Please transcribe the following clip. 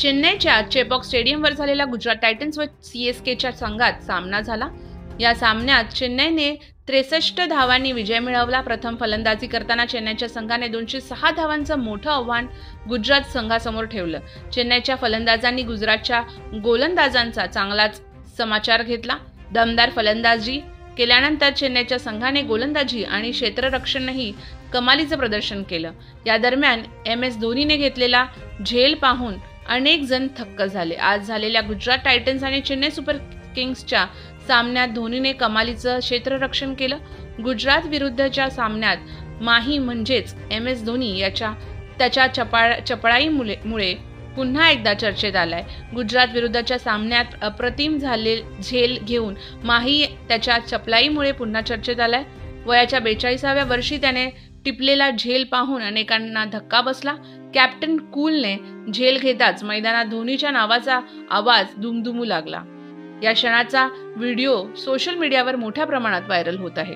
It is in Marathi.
चेन्नईच्या चेपॉक स्टेडियमवर झालेला गुजरात टायटन्स व सीएसकेच्या संघात सामना झाला। या सामन्यात चेन्नईने 63 धावांनी विजय मिळवला। प्रथम फलंदाजी करताना चेन्नईच्या संघाने 206 धावांचं मोठं आव्हान गुजरात संघासमोर ठेवलं। चेन्नईच्या फलंदाजांनी गुजरातच्या गोलंदाजांचा चांगलाच समाचार घेतला। दमदार फलंदाजी केल्यानंतर चेन्नईच्या संघाने गोलंदाजी आणि क्षेत्ररक्षणही कमालीचं प्रदर्शन केलं। या दरम्यान MS धोनीने घेतलेला झेल पाहून अनेक जण थक्क झाले। आज झालेल्या गुजरात टायटन्स आणि चेन्नई सुपर किंग्सच्या सामन्यात धोनीने कमालीचं क्षेत्ररक्षण केलं। गुजरात विरुद्धच्या सामन्यात माही म्हणजेच MS धोनी त्याच्या चपळाईमुळे पुन्हा एकदा चर्चेत आलाय। गुजरात विरुद्धच्या सामन्यात अप्रतिम झेल घेऊन माही त्याच्या चपळाईमुळे पुन्हा चर्चेत आलाय। वयाच्या 42व्या वर्षी त्याने टिपलेला झेल पाहून अनेकांना धक्का बसला। कॅप्टन कूलने झेल घेताच मैदानात धोनीच्या नावाचा आवाज दुमदुमू लागला। या क्षणाचा व्हिडिओ सोशल मीडियावर मोठ्या प्रमाणात व्हायरल होत आहे।